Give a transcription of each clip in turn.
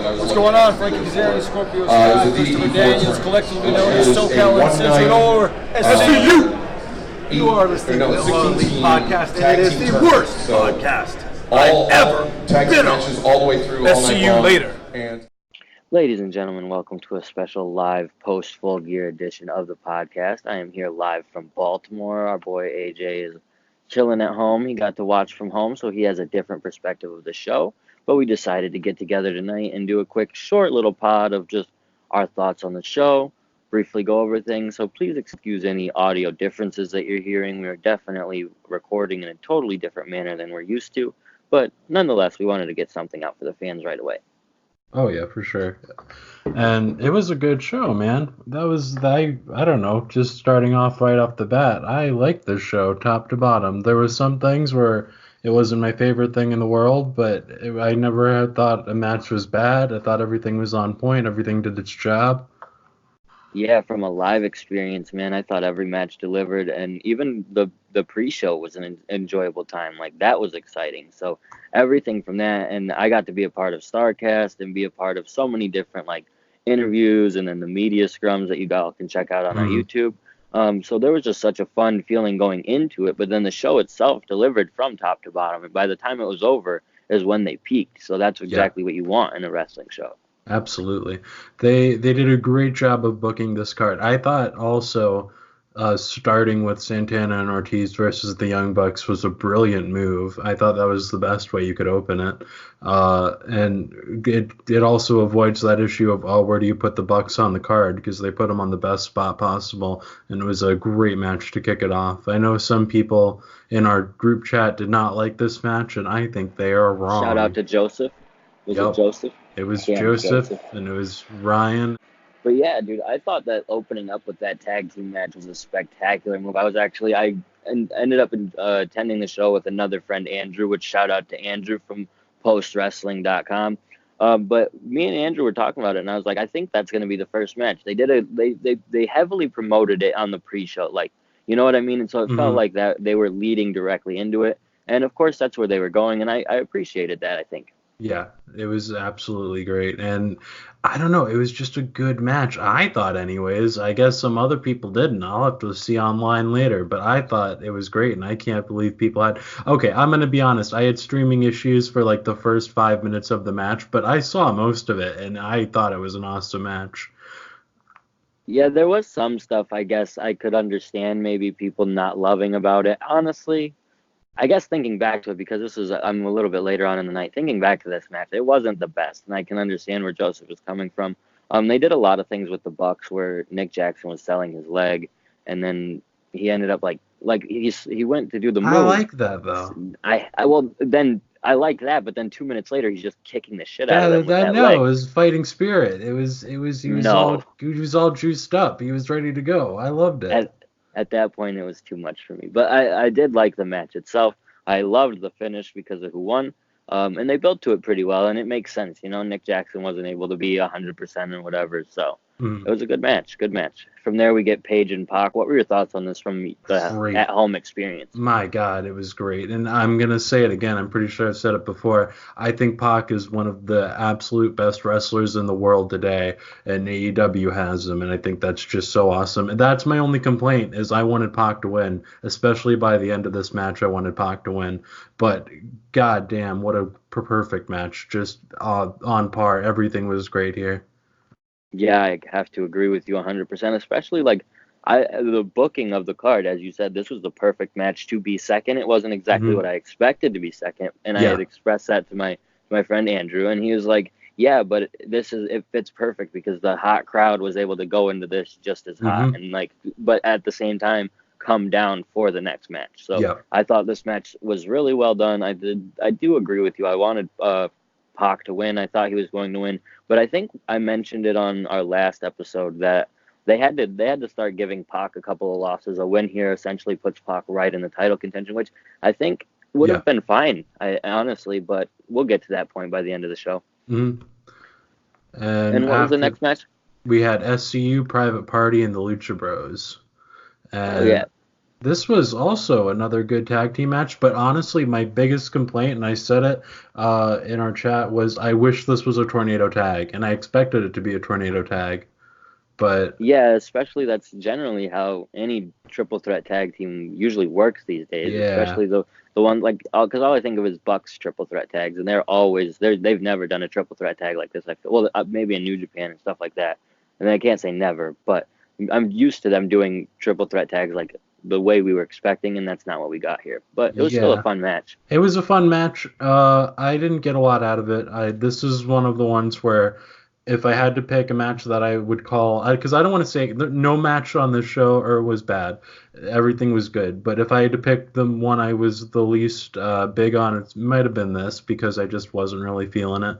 What's going on, Frankie Kazarian, Scorpio Sky, Christopher Daniels, collectively known as SoCal and Central, or SCU. You are listening to the League Podcast, and it is the worst podcast I've ever been on. All the way through. See you later. Ladies and gentlemen, welcome to a special live post-full gear edition of the podcast. I am here live from Baltimore. Our boy AJ is chilling at home. He got to watch from home, so he has a different perspective of the show. But we decided to get together tonight and do a quick, short little pod of just our thoughts on the show, briefly go over things. So please excuse any audio differences that you're hearing. We are definitely recording in a totally different manner than we're used to. But nonetheless, we wanted to get something out for the fans right away. Oh, yeah, for sure. And it was a good show, man. I don't know, just starting off right off the bat, I liked this show top to bottom. There was some things where it wasn't my favorite thing in the world, but I never had thought a match was bad. I thought everything was on point. Everything did its job. Yeah, from a live experience, man, I thought every match delivered, and even the pre-show was an enjoyable time. Like, that was exciting. So everything from that, and I got to be a part of StarCast and be a part of so many different, like, interviews and then the media scrums that you all can check out on our YouTube. So there was just such a fun feeling going into it, but then the show itself delivered from top to bottom, and by the time it was over is when they peaked. So that's exactly what you want in a wrestling show. Absolutely. They did a great job of booking this card. I thought also starting with Santana and Ortiz versus the Young Bucks was a brilliant move. I thought that was the best way you could open it. And it also avoids that issue of, where do you put the Bucks on the card? Because they put them on the best spot possible, and it was a great match to kick it off. I know some people in our group chat did not like this match, and I think they are wrong. Shout out to Joseph. Was it Joseph? It was Joseph, and it was Ryan. But yeah, dude, I thought that opening up with that tag team match was a spectacular move. I ended up attending the show with another friend, Andrew, which shout out to Andrew from postwrestling.com. But me and Andrew were talking about it, and I was like, I think that's going to be the first match. They heavily promoted it on the pre-show, like, you know what I mean? And so it felt like that they were leading directly into it. And of course, that's where they were going, and I appreciated that, I think. Yeah, it was absolutely great. And I don't know, it was just a good match. I thought anyways. I guess some other people didn't. I'll have to see online later. But I thought it was great, and I can't believe people had... Okay, I'm going to be honest. I had streaming issues for like the first 5 minutes of the match, but I saw most of it, and I thought it was an awesome match. Yeah, there was some stuff I guess I could understand maybe people not loving about it. Honestly, I guess thinking back to it, because I'm a little bit later on in the night, thinking back to this match, it wasn't the best, and I can understand where Joseph was coming from. They did a lot of things with the Bucks where Nick Jackson was selling his leg, and then he ended up like he went to do the move. I like that though. I like that, but then 2 minutes later he's just kicking the shit out of him. It was fighting spirit. He was all juiced up. He was ready to go. I loved it. At that point, it was too much for me. But I did like the match itself. I loved the finish because of who won. And they built to it pretty well, and it makes sense. You know, Nick Jackson wasn't able to be 100% or whatever, so it was a good match. Good match. From there, we get Paige and Pac. What were your thoughts on this from the at-home experience? My God, it was great. And I'm going to say it again. I'm pretty sure I've said it before. I think Pac is one of the absolute best wrestlers in the world today, and AEW has him, and I think that's just so awesome. And that's my only complaint, is I wanted Pac to win, especially by the end of this match. I wanted Pac to win. But God damn, what a perfect match. Just on par. Everything was great here. Yeah, I have to agree with you 100%, especially like the booking of the card. As you said, this was the perfect match to be second. It wasn't exactly what I expected to be second, and I had expressed that to my friend Andrew, and he was like, yeah, but it fits perfect because the hot crowd was able to go into this just as hot, and but at the same time come down for the next match. So I thought this match was really well done. I do agree with you. I wanted Pac to win. I thought he was going to win, but I think I mentioned it on our last episode that they had to start giving Pac a couple of losses. A win here essentially puts Pac right in the title contention, which I think would have been fine, honestly, but we'll get to that point by the end of the show. And what was the next match? We had SCU, Private Party, and the Lucha Bros. And This was also another good tag team match, but honestly, my biggest complaint, and I said it in our chat, was I wish this was a tornado tag, and I expected it to be a tornado tag, but Yeah, especially that's generally how any triple threat tag team usually works these days. yeah, Especially the one like because all I think of is Bucks triple threat tags, and they've never done a triple threat tag like this. I feel well maybe in New Japan and stuff like that. And I can't say never, but I'm used to them doing triple threat tags like the way we were expecting, and that's not what we got here. But it was still a yeah. fun match. It was a fun match. I didn't get a lot out of it. This is one of the ones where if I had to pick a match that I would call, because I don't want to say no match on this show or was bad, everything was good. But if I had to pick the one I was the least big on, it might have been this because I just wasn't really feeling it.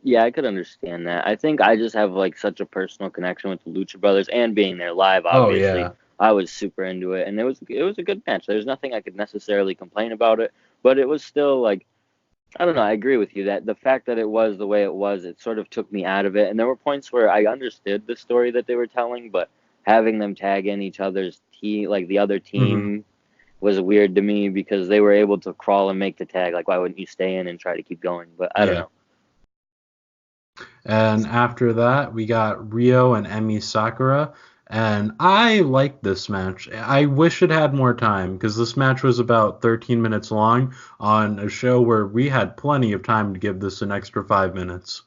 Yeah, I could understand that. I think I just have like such a personal connection with the Lucha Brothers and being there live, Oh obviously. yeah. I was super into it and it was a good match. There's nothing I could necessarily complain about it, but it was still like I don't know, I agree with you that the fact that it was the way it was, it sort of took me out of it. And there were points where I understood the story that they were telling, but having them tag in each other's team, like the other hmm team, was weird to me because they were able to crawl and make the tag. Like, why wouldn't you stay in and try to keep going? But I don't Yeah. know. And after that, we got Rio and Emi Sakura. And I liked this match. I wish it had more time because this match was about 13 minutes long on a show where we had plenty of time to give this an extra 5 minutes.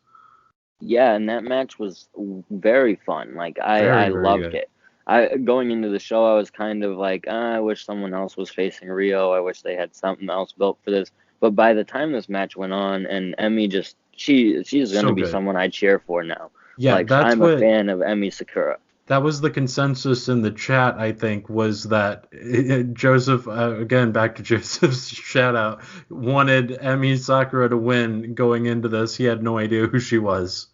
Yeah, and that match was very fun. Like I Very, very loved good. it. I going into the show, I was kind of like, I wish someone else was facing Rio. I wish they had something else built for this. But by the time this match went on, and Emmy just she's gonna So be good. someone I cheer for now. Yeah, Like I'm a fan of Emmy Sakura. that was the consensus in the chat, I think, was that Joseph, again, back to Joseph's shout out, wanted Emi Sakura to win going into this. He had no idea who she was.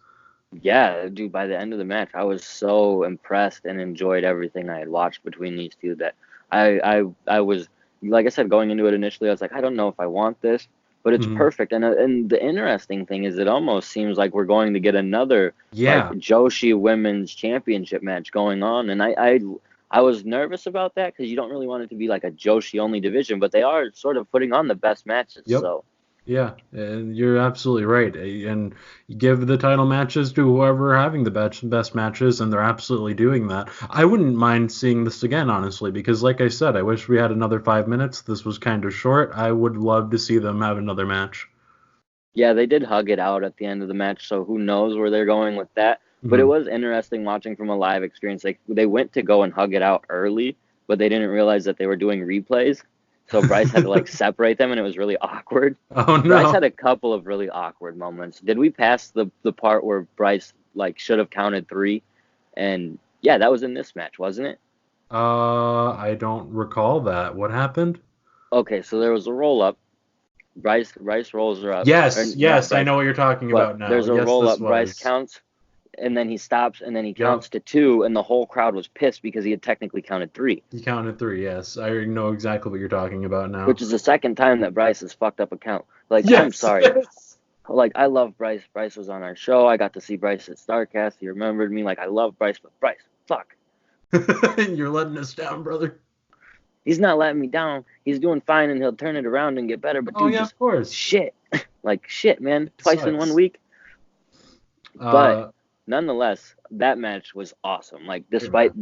Yeah, dude, by the end of the match, I was so impressed and enjoyed everything I had watched between these two that I was like I said going into it initially, I was like, I don't know if I want this, but it's Mhm. perfect. And the interesting thing is it almost seems like we're going to get another like Yeah. Joshi Women's Championship match going on, and I was nervous about that because you don't really want it to be like a Joshi only division, but they are sort of putting on the best matches, Yep. so Yeah, and you're absolutely right. And you give the title matches to whoever having the best matches, and they're absolutely doing that. I wouldn't mind seeing this again, honestly, because like I said, I wish we had another 5 minutes. This was kind of short. I would love to see them have another match. yeah, they did hug it out at the end of the match, so who knows where they're going with that. But it Mhm. was interesting watching from a live experience. Like they went to go and hug it out early, but they didn't realize that they were doing replays. So Bryce had to like separate them, and it was really awkward. Oh Bryce no. had a couple of really awkward moments. Did we pass the part where Bryce like should have counted three? And yeah, that was in this match, wasn't it? I don't recall that. What happened? Okay, so there was a roll up. Bryce rolls her up, or Yes, not yes, I Bryce, know what you're talking but about now. there's a Yes, roll this up. Bryce was. counts, and then he stops, and then he Yep, counts to two, and the whole crowd was pissed because he had technically counted three, you counted three. Yes, I know exactly what you're talking about now. which is the second time that Bryce has fucked up a count. Like, I'm Yes, sorry. yes. Like, I love Bryce. Bryce was on our show. I got to see Bryce at StarCast. He remembered me. Like, I love Bryce, but Bryce, fuck. You're letting us down, brother. He's not letting me down. He's doing fine, and he'll turn it around and get better. But, Oh dude, yeah, just of course. shit. Like, shit, man. It Twice in one sucks. week. But Uh, nonetheless, that match was awesome. Like yeah.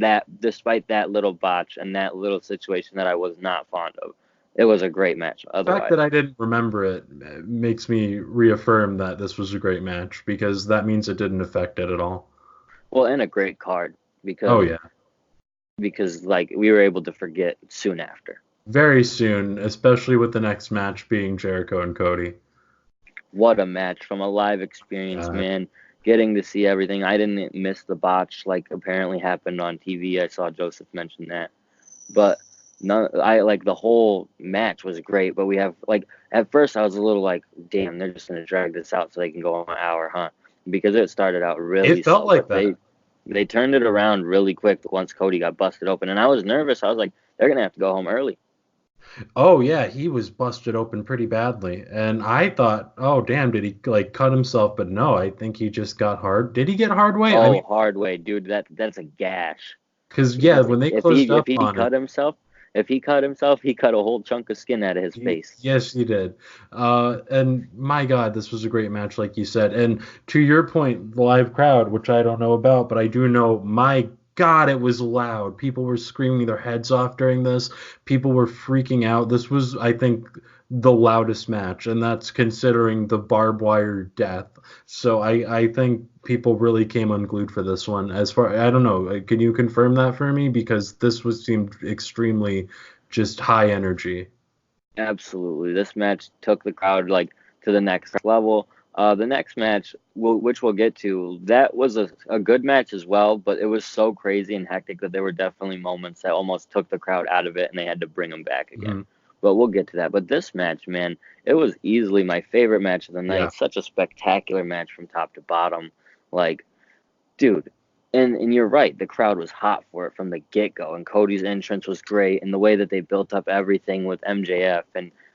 despite that little botch and that little situation that I was not fond of, it was a great match. The fact Otherwise, that I didn't remember it makes me reaffirm that this was a great match because that means it didn't affect it at all. well, and a great card Oh because yeah. like we were able to forget soon after. Very soon, especially with the next match being Jericho and Cody. What a match from a live experience, Uh, man. Getting to see everything. I didn't miss the botch like apparently happened on TV. I saw Joseph mention that. But none, I like the whole match was great, but we have like at first I was a little like, damn, they're just gonna drag this out so they can go on an hour, huh? Because it started out really it felt slow, like but that. they turned it around really quick once Cody got busted open, and I was nervous. I was like, they're gonna have to go home early. Oh yeah, he was busted open pretty badly, and I thought, oh damn, did he like cut himself? But no, I think he just got hard. Did he get hard way? I Oh, mean, hard way, dude. That's a gash. because yeah, when they If closed he up on cut it, himself, if he cut himself, he cut a whole chunk of skin out of his face. Yes, he did. And my God, this was a great match, like you said. And to your point, the live crowd, which I don't know about, but I do know, my God, it was loud. People were screaming their heads off during this. People were freaking out. This was, I think, the loudest match, and that's considering the barbed wire death. So I think people really came unglued for this one. As far, I don't know, can you confirm that for me? Because this was seemed extremely just high energy. Absolutely. This match took the crowd like to the next level. The next match, which we'll get to, that was a good match as well, but it was so crazy and hectic that there were definitely moments that almost took the crowd out of it and they had to bring them back again. Mhm. But we'll get to that. But this match, man, it was easily my favorite match of the night. Yeah. Such a spectacular match from top to bottom. Like, dude, and you're right, the crowd was hot for it from the get-go, and Cody's entrance was great, and the way that they built up everything with MJF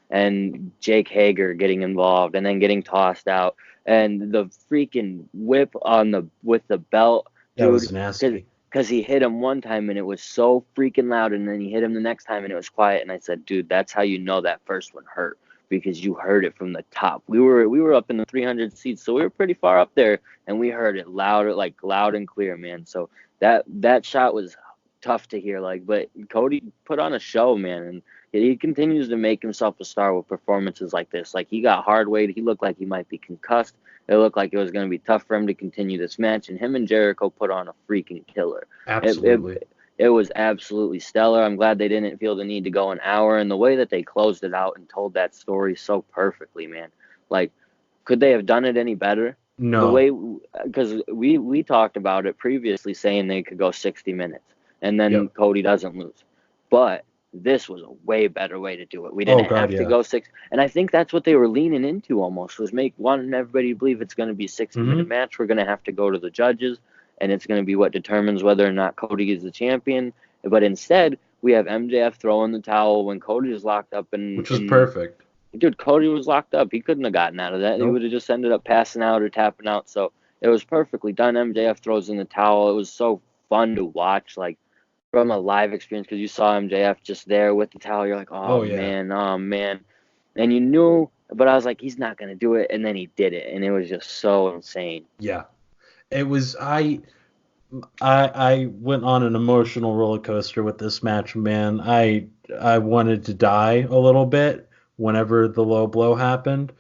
and Jake Hager getting involved and then getting tossed out, and the freaking whip on the with the belt, That dude, was nasty. because he hit him one time and it was so freaking loud, and then he hit him the next time and it was quiet, and I said, dude, that's how you know that first one hurt, because you heard it from the top. We were up in the 300 seats, so we were pretty far up there, and we heard it loud and clear, man. So that shot was tough to hear, like, but Cody put on a show, man, and he continues to make himself a star with performances like this. Like, he got hard weight, he looked like he might be concussed. It looked like it was going to be tough for him to continue this match, and him and Jericho put on a freaking killer. Absolutely. It was absolutely stellar. I'm glad they didn't feel the need to go an hour, and the way that they closed it out and told that story so perfectly, man. Like, could they have done it any better? The No. way, because we talked about it previously, saying they could go 60 minutes, and then Yep. Cody doesn't lose. But this was a way better way to do it. We didn't God, have to yeah. go six, and I think that's what they were leaning into almost, was wanting everybody to believe it's going to be a 60-minute match. We're going to have to go to the judges, and it's going to be what determines whether or not Cody is the champion. But instead, we have MJF throwing the towel when Cody is locked up, Which was perfect. Dude, Cody was locked up. He couldn't have gotten out of that. He Nope. would have just ended up passing out or tapping out. So it was perfectly done. MJF throws in the towel. It was so fun to watch, like, from a live experience, because you saw MJF just there with the towel. You're like, oh, yeah. man, oh, man. And you knew, but I was like, he's not going to do it. And then he did it. And it was just so insane. Yeah. It was I went on an emotional roller coaster with this match, man. I wanted to die a little bit whenever the low blow happened,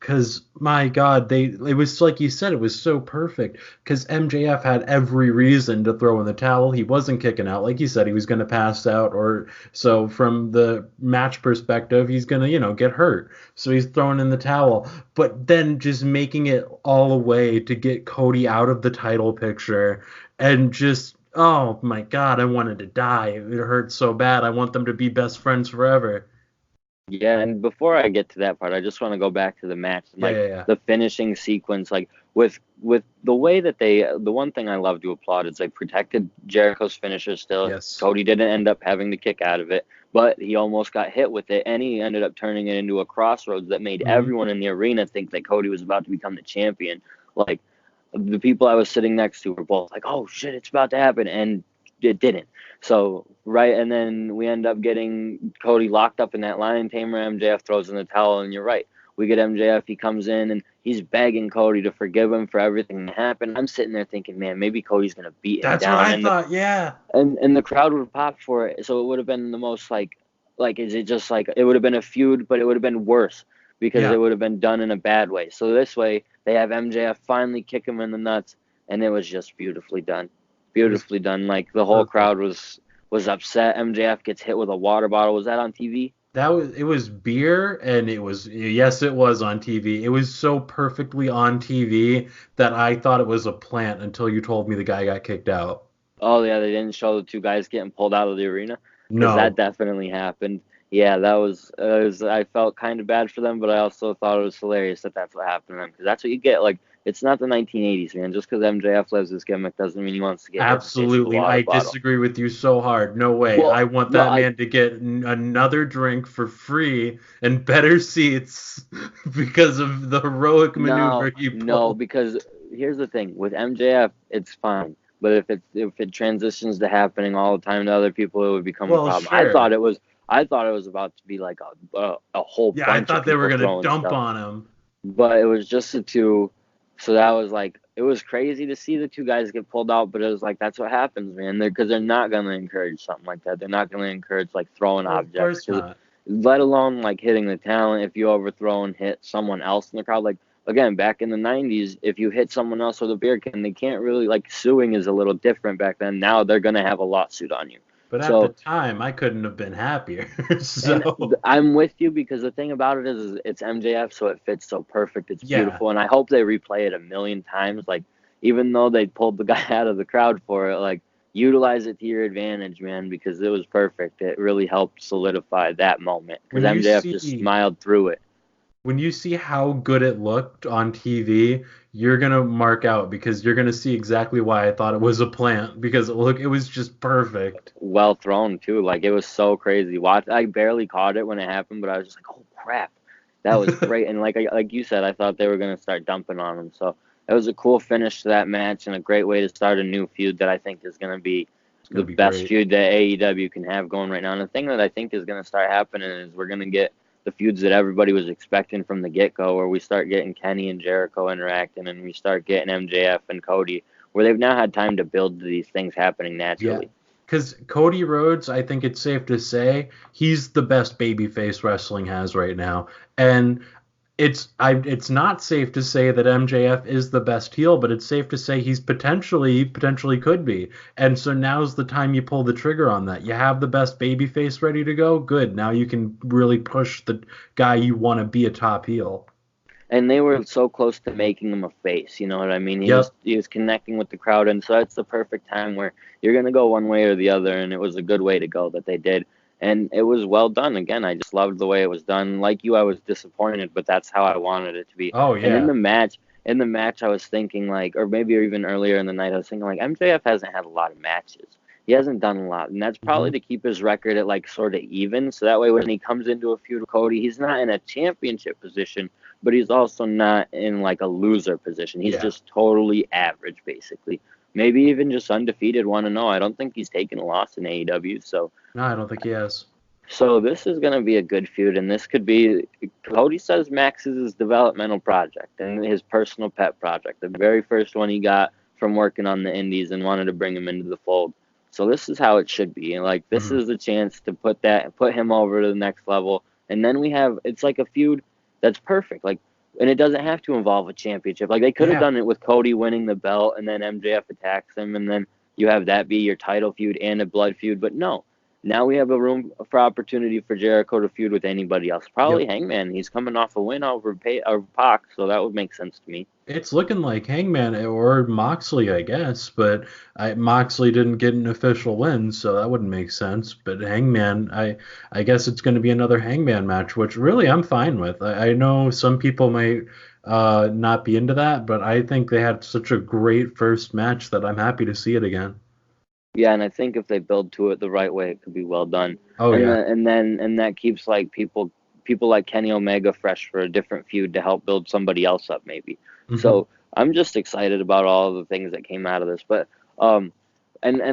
because my God, it was like you said, it was so perfect, because MJF had every reason to throw in the towel. He wasn't kicking out, like you said, he was going to pass out, or so from the match perspective, he's going to get hurt, so he's throwing in the towel, but then just making it all a way to get Cody out of the title picture, and just, oh my God, I wanted to die. It hurt so bad. I want them to be best friends forever. Yeah, and before I get to that part, I just want to go back to the match, like the finishing sequence, like with the way that the one thing I love to applaud is they protected Jericho's finisher still. Yes. Cody didn't end up having to kick out of it, but he almost got hit with it, and he ended up turning it into a crossroads that made everyone in the arena think that Cody was about to become the champion. Like, the people I was sitting next to were both like, oh shit, it's about to happen, and it didn't. So, right, and then we end up getting Cody locked up in that lion tamer. MJF throws in the towel, and you're right. We get MJF, he comes in, and he's begging Cody to forgive him for everything that happened. I'm sitting there thinking, man, maybe Cody's going to beat him down. That's what I thought, yeah. And the crowd would pop for it, so it would have been the most, like, is it just like, it would have been a feud, but it would have been worse, because it would have been done in a bad way. So this way, they have MJF finally kick him in the nuts, and it was just beautifully done. Beautifully done. Like, the whole crowd was upset. MJF gets hit with a water bottle. Was that on TV? It was beer, and it was on TV. It was so perfectly on TV that I thought it was a plant until you told me the guy got kicked out. Oh yeah, they didn't show the two guys getting pulled out of the arena. No, that definitely happened. Yeah, that was, I felt kind of bad for them, but I also thought it was hilarious that that's what happened to them, because that's what you get. Like, it's not the 1980s, man. Just because MJF lives this gimmick doesn't mean he wants to get absolutely. I disagree with you so hard. No way. Well, I want that man to get another drink for free and better seats because of the heroic maneuver he pulled. No, because here's the thing with MJF, it's fine. But if it transitions to happening all the time to other people, it would become a problem. Sure. I thought it was about to be like a whole bunch. I thought of they were people gonna dump stuff. on him. But it was just the two. So that was like, it was crazy to see the two guys get pulled out, but it was like, that's what happens, man. Because they're not going to encourage something like that. They're not going to encourage like throwing objects. Of course not. Let alone like hitting the talent. If you overthrow and hit someone else in the crowd, like again, back in the 90s, if you hit someone else with a beer can, they can't really, like, suing is a little different back then. Now they're going to have a lawsuit on you. But at the time, I couldn't have been happier. So I'm with you, because the thing about it is it's MJF, so it fits so perfect. It's beautiful, and I hope they replay it a million times. Like, even though they pulled the guy out of the crowd for it, like, utilize it to your advantage, man, because it was perfect. It really helped solidify that moment, because MJF just smiled through it. When you see how good it looked on TV, you're going to mark out, because you're going to see exactly why I thought it was a plant, because it was just perfect. Well thrown, too. Like, it was so crazy. I barely caught it when it happened, but I was just like, oh, crap. That was great. And like you said, I thought they were going to start dumping on him. So it was a cool finish to that match and a great way to start a new feud that I think is going to be the best feud that AEW can have going right now. And the thing that I think is going to start happening is we're going to get the feuds that everybody was expecting from the get-go, where we start getting Kenny and Jericho interacting, and we start getting MJF and Cody, where they've now had time to build these things happening naturally. Because Cody Rhodes, I think it's safe to say, he's the best babyface wrestling has right now. And it's not safe to say that MJF is the best heel, but it's safe to say he's potentially could be. And so now's the time you pull the trigger on that. You have the best babyface ready to go. Good. Now you can really push the guy you want to be a top heel. And they were so close to making him a face, you know what I mean? He was connecting with the crowd, and so that's the perfect time where you're going to go one way or the other, and it was a good way to go that they did. And it was well done. Again, I just loved the way it was done. Like you, I was disappointed, but that's how I wanted it to be. Oh, yeah. And in the match, I was thinking, like, or maybe even earlier in the night, I was thinking, like, MJF hasn't had a lot of matches. He hasn't done a lot, and that's probably to keep his record at, like, sort of even. So that way when he comes into a feud with Cody, he's not in a championship position, but he's also not in, like, a loser position. He's just totally average, basically. Maybe even just undefeated, 1-0. I don't think he's taken a loss in AEW. So no, I don't think he has. So this is going to be a good feud, and this could be, Cody says Max is his developmental project and his personal pet project, the very first one he got from working on the indies and wanted to bring him into the fold. So this is how it should be. And like, this is the chance to put him over to the next level. And then it's like a feud that's perfect. Like, and it doesn't have to involve a championship. Like, they could have done it with Cody winning the belt and then MJF attacks him, and then you have that be your title feud and a blood feud. But no, now we have a room for opportunity for Jericho to feud with anybody else. Probably Hangman. He's coming off a win over Pac, so that would make sense to me. It's looking like Hangman or Moxley, I guess, but Moxley didn't get an official win, so that wouldn't make sense. But Hangman, I guess it's going to be another Hangman match, which really I'm fine with. I know some people might not be into that, but I think they had such a great first match that I'm happy to see it again. Yeah, and I think if they build to it the right way, it could be well done. Oh, and that keeps like people like Kenny Omega fresh for a different feud to help build somebody else up, maybe. So I'm just excited about all of the things that came out of this. But and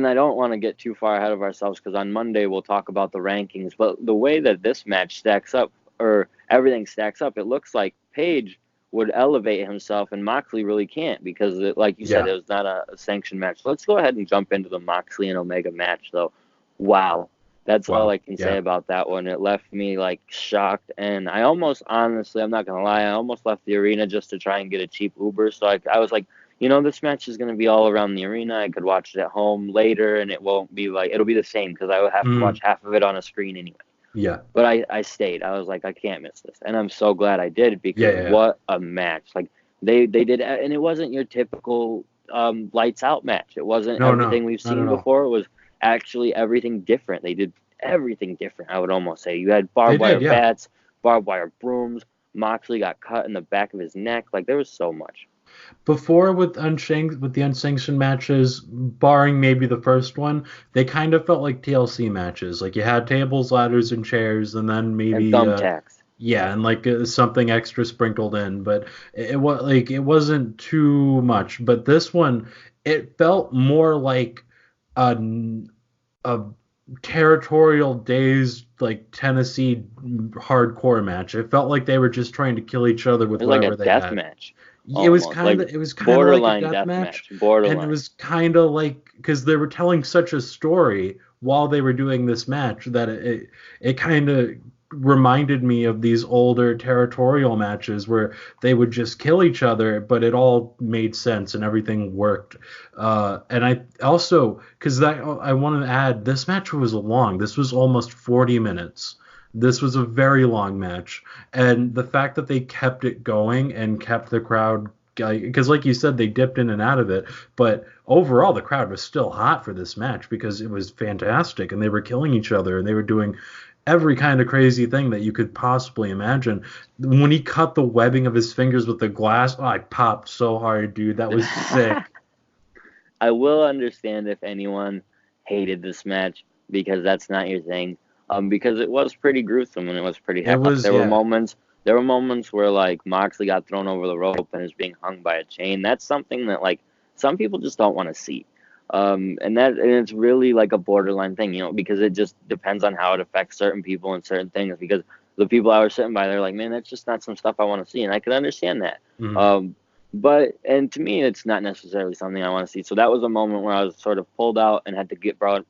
I don't want to get too far ahead of ourselves, because on Monday we'll talk about the rankings. But the way that this match stacks up, or everything stacks up, it looks like Page would elevate himself, and Moxley really can't, because, like you said, it was not a sanctioned match. Let's go ahead and jump into the Moxley and Omega match, though. Wow. That's all I can say about that one. It left me, like, shocked, and I almost, honestly, I'm not going to lie, I almost left the arena just to try and get a cheap Uber. So I was like, you know, this match is going to be all around the arena. I could watch it at home later, and it won't be like, it'll be the same, because I would have to watch half of it on a screen anyway. Yeah. But I stayed. I was like, I can't miss this. And I'm so glad I did, because what a match. Like, they did, and it wasn't your typical lights out match. It wasn't everything we've seen before. It was actually everything different. They did everything different, I would almost say. You had barbed wire bats, barbed wire brooms. Moxley got cut in the back of his neck. Like, there was so much. Before, with the unsanctioned matches, barring maybe the first one, they kind of felt like TLC matches. Like, you had tables, ladders, and chairs, and then maybe and thumbtacks. Yeah, and like something extra sprinkled in, but it was like it wasn't too much. But this one, it felt more like a a territorial days like Tennessee hardcore match. It felt like they were just trying to kill each other with It was like a whatever they death had. match, almost like It was kind of like a borderline death death match, match, and it borderline. was kind of like because they were telling such a story while they were doing this match that it kind of reminded me of these older territorial matches where they would just kill each other, but it all made sense and everything worked. And I also, because that I want to add, this match was long. This was almost 40 minutes. This was a very long match, and the fact that they kept it going and kept the crowd, because like you said, they dipped in and out of it, but overall the crowd was still hot for this match because it was fantastic, and they were killing each other, and they were doing every kind of crazy thing that you could possibly imagine. When he cut the webbing of his fingers with the glass, oh, I popped so hard, dude. That was sick. I will understand if anyone hated this match because that's not your thing. Because it was pretty gruesome and it was pretty It heavy. Like, was, yeah. There were moments where like Moxley got thrown over the rope and is being hung by a chain. That's something that like some people just don't want to see. And it's really like a borderline thing, because it just depends on how it affects certain people and certain things. Because the people I was sitting by, they're like, man, that's just not some stuff I want to see, and I can understand that. Mhm. And to me, it's not necessarily something I want to see. So that was a moment where I was sort of pulled out and had to get brought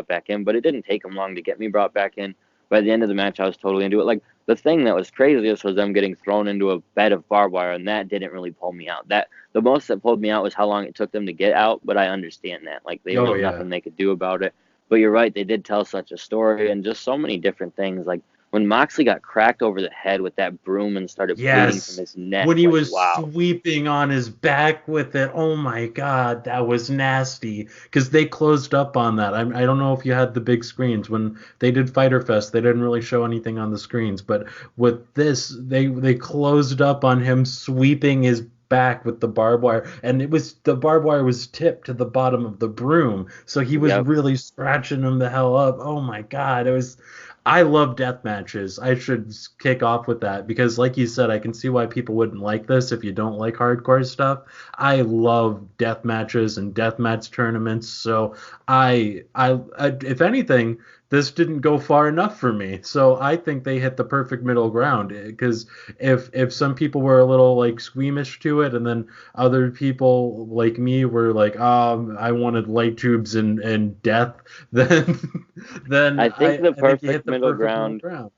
back in. But it didn't take them long to get me brought back in. By the end of the match, I was totally into it. Like, the thing that was craziest was them getting thrown into a bed of barbed wire, and that didn't really pull me out. The most that pulled me out was how long it took them to get out. But I understand that, like, there Oh was yeah. nothing they could do about it. But you're right, they did tell such a story and just so many different things. Like when Moxley got cracked over the head with that broom and started bleeding from Yes. his neck. When he Like, was wow. sweeping on his back with it, oh my God, that was nasty. Because they closed up on that. I don't know if you had the big screens when they did Fighter Fest. They didn't really show anything on the screens, but with this, they closed up on him sweeping his back with the barbed wire, and the barbed wire was tipped to the bottom of the broom, so he was Yep. really scratching him the hell up. Oh my God, it was. I love death matches. I should kick off with that because, like you said, I can see why people wouldn't like this if you don't like hardcore stuff. I love death matches and death match tournaments. So if anything, this didn't go far enough for me. So I think they hit the perfect middle ground because if some people were a little like squeamish to it, and then other people like me were like, I wanted light tubes and death, then I think the I think you hit perfect the middle perfect middle ground. ground.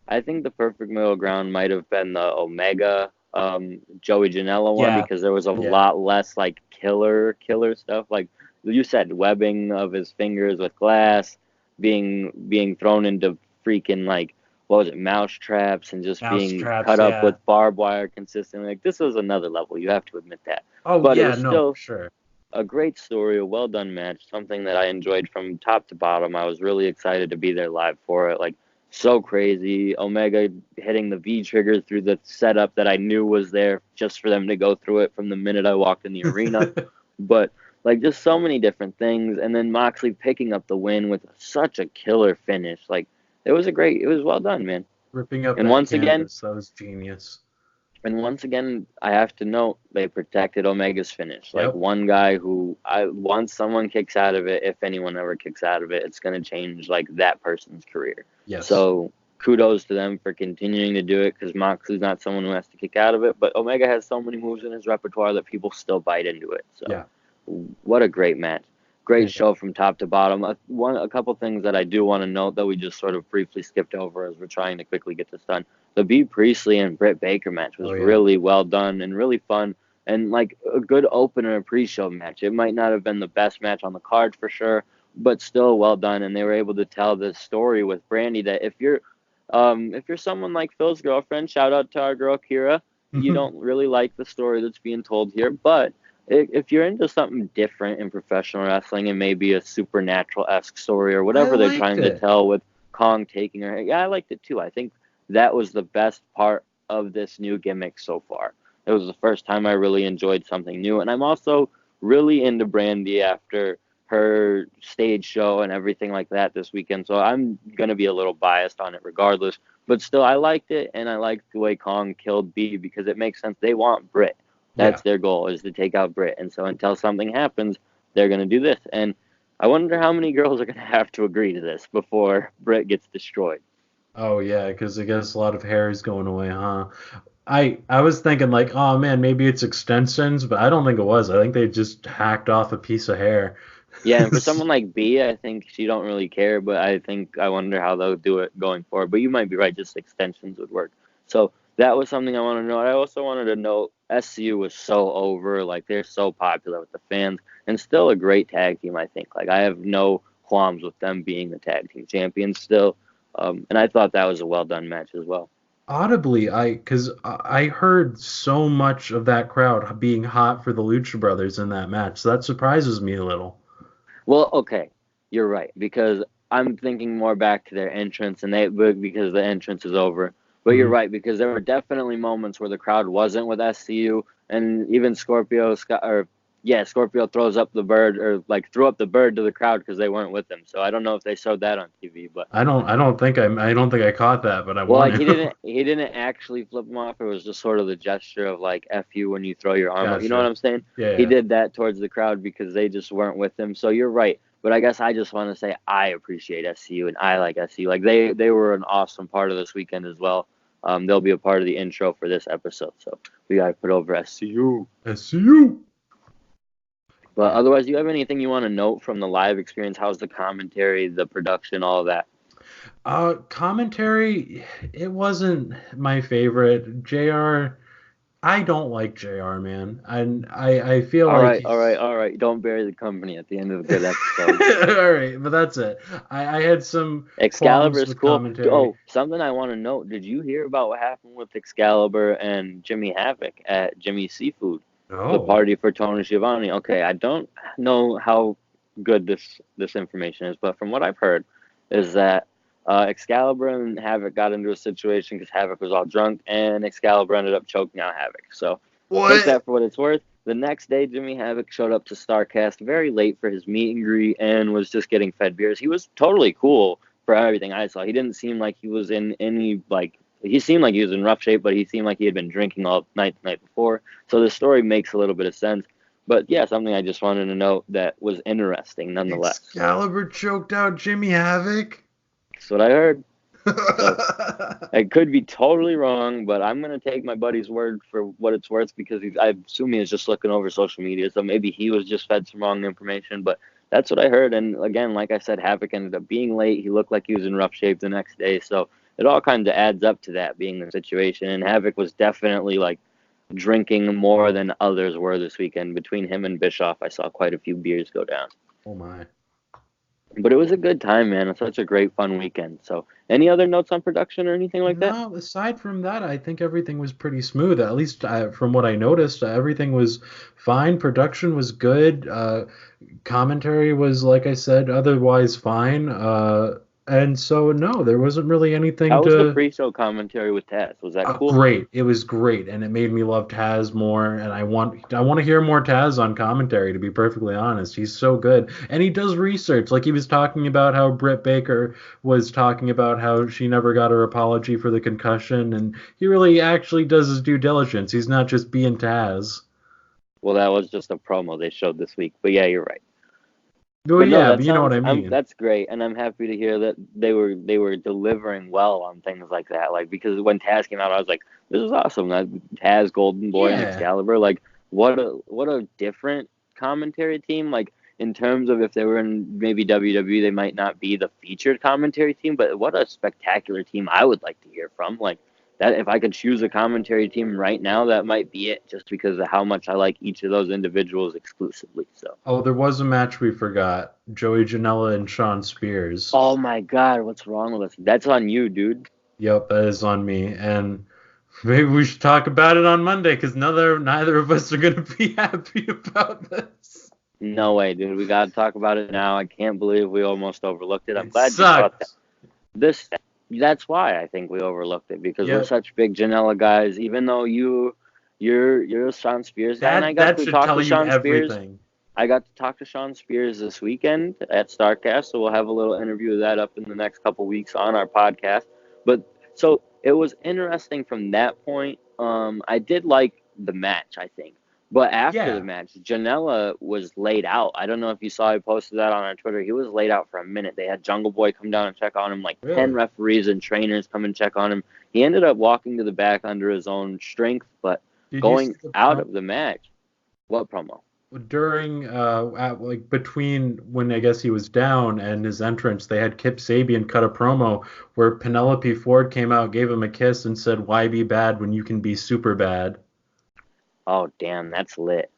I think the perfect middle ground might have been the Omega Joey Janela one Yeah, because there was a yeah. lot less like killer stuff. Like you said, webbing of his fingers with glass, being thrown into freaking like what was it, mouse traps, and just Mouse being traps, cut up with yeah. barbed wire consistently. Like this was another level. You have to admit that. Oh But it yeah, was no, for still sure. a great story, a well done match, something that I enjoyed from top to bottom. I was really excited to be there live for it. Like, so crazy. Omega hitting the V trigger through the setup that I knew was there just for them to go through it from the minute I walked in the arena. But, like, just so many different things. And then Moxley picking up the win with such a killer finish. Like, it was well done, man. Ripping up And that once again, canvas, that was genius. I have to note they protected Omega's finish. Like Yep. one guy who once someone kicks out of it, if anyone ever kicks out of it, it's gonna change like that person's career. Yes. So kudos to them for continuing to do it because Moxley's not someone who has to kick out of it, but Omega has so many moves in his repertoire that people still bite into it. So Yeah. what a great match. Great Yeah. show from top to bottom. A couple things that I do want to note that we just sort of briefly skipped over as we're trying to quickly get this done. The B. Priestley and Britt Baker match was Oh yeah. really well done and really fun and like a good opener pre-show match. It might not have been the best match on the card for sure, but still well done. And they were able to tell this story with Brandy that if you're someone like Phil's girlfriend, shout out to our girl Kira, you don't really like the story that's being told here, but if you're into something different in professional wrestling and maybe a supernatural-esque story or I whatever they're liked trying to it. tell with Kong taking her, yeah, I liked it too. I think that was the best part of this new gimmick so far. It was the first time I really enjoyed something new, and I'm also really into Brandy after her stage show and everything like that this weekend. So I'm going to be a little biased on it regardless. But still, I liked it, and I liked the way Kong killed B because it makes sense. They want Britt. That's their goal, is to take out Britt. And so until something happens, they're going to do this. And I wonder how many girls are going to have to agree to this before Britt gets destroyed. Oh, yeah, because I guess a lot of hair is going away, huh? I was thinking, like, oh, man, maybe it's extensions, but I don't think it was. I think they just hacked off a piece of hair. Yeah, and for someone like B, I think she don't really care, but I wonder how they'll do it going forward. But you might be right, just extensions would work. So that was something I wanted to know. I also wanted to know SCU was so over, like they're so popular with the fans, and still a great tag team, I think. Like I have no qualms with them being the tag team champions still. And I thought that was a well done match as well. Audibly, because I heard so much of that crowd being hot for the Lucha Brothers in that match, so that surprises me a little. Well, okay, you're right, because I'm thinking more back to their entrance, and because the entrance is over. But you're right, because there were definitely moments where the crowd wasn't with SCU, and even Scorpio throws up the bird, or like threw up the bird to the crowd because they weren't with him. So I don't know if they showed that on TV, but I don't think I caught that, but I well, want like to. he didn't actually flip him off. It was just sort of the gesture of like F you when you throw your arm up. You know what Gotcha. I'm saying? Yeah, He yeah. did that towards the crowd because they just weren't with him. So you're right. But I guess I just want to say I appreciate SCU and I like SCU. Like they were an awesome part of this weekend as well. They'll be a part of the intro for this episode. So we got to put over SCU. SCU. But otherwise, do you have anything you want to note from the live experience? How's the commentary, the production, all of that? Commentary, it wasn't my favorite. JR, I don't like JR, man. And I feel All like right, all right. Don't bury the company at the end of a good episode. All right, but that's it. I had some Excalibur qualms is with cool. commentary. Oh, something I want to note. Did you hear about what happened with Excalibur and Jimmy Havoc at Jimmy's Seafood? The No. party for Tony Schiavone. Okay, I don't know how good this information is, but from what I've heard is that Excalibur and Havoc got into a situation because Havoc was all drunk, and Excalibur ended up choking out Havoc. So take that for what it's worth. The next day, Jimmy Havoc showed up to StarCast very late for his meet and greet and was just getting fed beers. He was totally cool for everything I saw. He didn't seem like he was in any, like, he seemed like he was in rough shape, but he seemed like he had been drinking all night the night before. So the story makes a little bit of sense. But yeah, something I just wanted to note that was interesting nonetheless. Excalibur choked out Jimmy Havoc? That's what I heard. So, I could be totally wrong, but I'm going to take my buddy's word for what it's worth because I assume he was just looking over social media, so maybe he was just fed some wrong information, but that's what I heard. And again, like I said, Havoc ended up being late. He looked like he was in rough shape the next day, so it all kind of adds up to that being the situation. And Havoc was definitely like drinking more than others were this weekend. Between him and Bischoff, I saw quite a few beers go down. Oh my. But it was a good time, man. It's such a great, fun weekend. So, any other notes on production or anything like that? No, aside from that, I think everything was pretty smooth. At least from what I noticed, everything was fine. Production was good. Commentary was, like I said, otherwise fine. And so, no, there wasn't really anything How was to... the pre-show commentary with Taz? Was that cool? Great. It was great, and it made me love Taz more, and I want to hear more Taz on commentary, to be perfectly honest. He's so good. And he does research. Like, he was talking about how Britt Baker was talking about how she never got her apology for the concussion, and he really actually does his due diligence. He's not just being Taz. Well, that was just a promo they showed this week. But yeah, you're right. Well, But no, yeah, that but you know what I sounds- mean. that's great, and I'm happy to hear that they were delivering well on things like that. Like, because when Taz came out, I was like, "This is awesome!" That Taz, Golden Boy, and Yeah. Excalibur, like, what a different commentary team. Like, in terms of if they were in maybe WWE, they might not be the featured commentary team, but what a spectacular team I would like to hear from. Like, that if I could choose a commentary team right now, that might be it, just because of how much I like each of those individuals exclusively. So. Oh, there was a match we forgot. Joey Janela and Sean Spears. Oh my God, what's wrong with us? That's on you, dude. Yep, that is on me. And maybe we should talk about it on Monday, because neither of us are going to be happy about this. No way, dude. We got to talk about it now. I can't believe we almost overlooked it. I'm It glad you brought that. sucks. That's why I think we overlooked it, because we're Yep. such big Janela guys. Even though you're a Sean Spears guy, and I got That to should talk tell to you Sean Spears. everything. I got to talk to Sean Spears this weekend at StarCast, so we'll have a little interview of that up in the next couple weeks on our podcast. But so it was interesting from that point. I did like the match, I think. But after the match, Janela was laid out. I don't know if you saw, I posted that on our Twitter. He was laid out for a minute. They had Jungle Boy come down and check on him, like 10 referees and trainers come and check on him. He ended up walking to the back under his own strength, but going out of the match. What promo? During between when I guess he was down and his entrance, they had Kip Sabian cut a promo where Penelope Ford came out, gave him a kiss, and said, "Why be bad when you can be super bad?" Oh, damn, that's lit.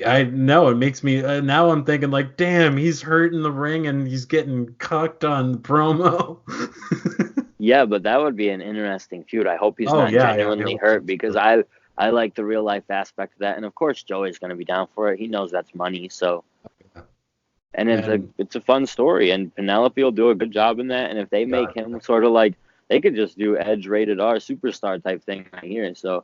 I know, it makes me now I'm thinking like, damn, he's hurt in the ring and he's getting cucked on the promo. Yeah, but that would be an interesting feud. I hope he's not genuinely hurt, because I like the real life aspect of that, and of course Joey's going to be down for it. He knows that's money, so. And it's a fun story, and Penelope will do a good job in that. And if they make him sort of like, they could just do Edge rated R superstar type thing right here. So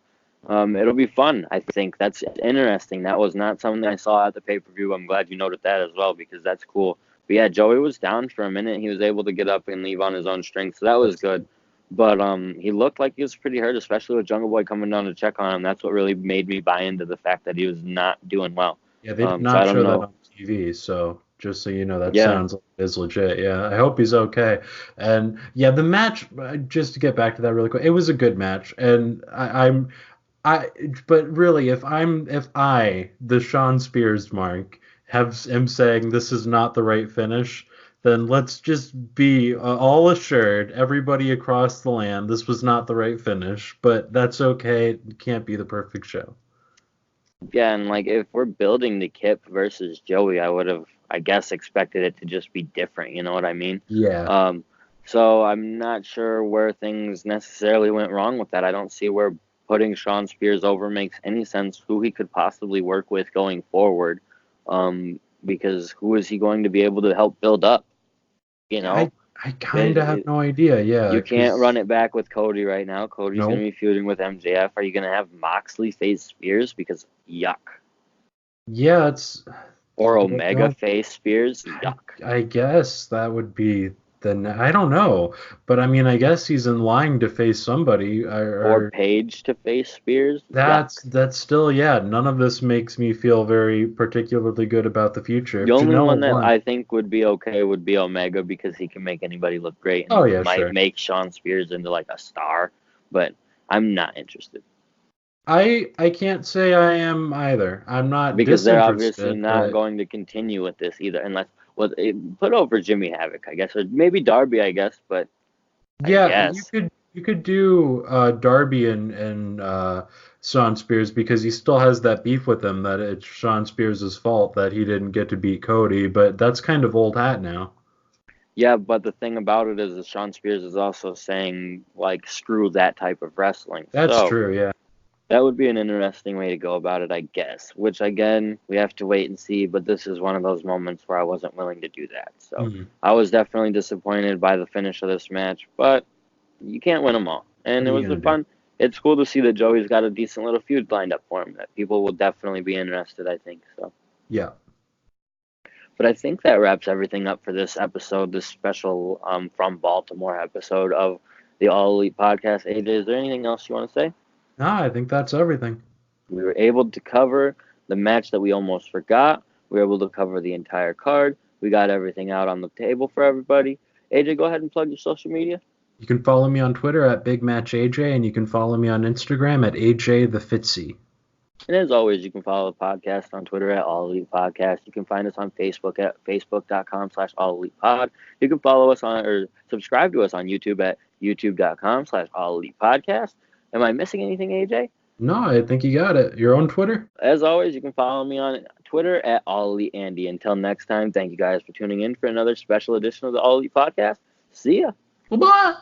it'll be fun. I think that's interesting. That was not something I saw at the pay-per-view. I'm glad you noted that as well, because that's cool. But yeah, Joey was down for a minute. He was able to get up and leave on his own strength, so that was good. But he looked like he was pretty hurt, especially with Jungle Boy coming down to check on him. That's what really made me buy into the fact that he was not doing well. Yeah, they did not show that on TV, so just so you know, that sounds like it is legit. Yeah, I hope he's okay. And yeah, the match, just to get back to that really quick, it was a good match. And but really, if I, the Sean Spears mark, am saying this is not the right finish, then let's just be all assured, everybody across the land, this was not the right finish. But that's okay. It can't be the perfect show. Yeah, and like if we're building the Kip versus Joey, I would have, I guess, expected it to just be different. You know what I mean? Yeah. So I'm not sure where things necessarily went wrong with that. I don't see where putting Sean Spears over makes any sense. Who he could possibly work with going forward, because who is he going to be able to help build up? You know? I kind of have no idea. Yeah. You can't run it back with Cody right now. Cody's going to be feuding with MJF. Are you going to have Moxley face Spears? Because yuck. Yeah, it's. Or Omega face Spears? Yuck. I guess that would be I don't know. But I mean, I guess he's in line to face somebody. Or Paige to face Spears? That's still, none of this makes me feel very particularly good about the future. The only one that I think would be okay would be Omega, because he can make anybody look great. And might make Sean Spears into like a star. But I'm not interested. I can't say I am either. I'm not, because they're obviously not going to continue with this either, unless put over Jimmy Havoc, I guess, or maybe Darby, I guess. But yeah, you could do Darby and Sean Spears, because he still has that beef with him that it's Sean Spears' fault that he didn't get to beat Cody. But that's kind of old hat now. Yeah, but the thing about it is that Sean Spears is also saying, like, screw that type of wrestling. That's true, yeah. That would be an interesting way to go about it, I guess. Which, again, we have to wait and see. But this is one of those moments where I wasn't willing to do that. So I was definitely disappointed by the finish of this match. But you can't win them all. And it was fun. It's cool to see that Joey's got a decent little feud lined up for him that people will definitely be interested, I think. So yeah. But I think that wraps everything up for this episode, this special From Baltimore episode of the All Elite Podcast. AJ, is there anything else you want to say? No, I think that's everything. We were able to cover the match that we almost forgot. We were able to cover the entire card. We got everything out on the table for everybody. AJ, go ahead and plug your social media. You can follow me on Twitter at BigMatchAJ, and you can follow me on Instagram at AJTheFitzy. And as always, you can follow the podcast on Twitter at All Elite Podcast. You can find us on Facebook at facebook.com/AllElitePod. You can follow us or subscribe to us on YouTube at youtube.com/AllElitePodcast. Am I missing anything, AJ? No, I think you got it. You're on Twitter? As always, you can follow me on Twitter at All Elite Andy. Until next time, thank you guys for tuning in for another special edition of the All Elite Podcast. See ya. Bye-bye.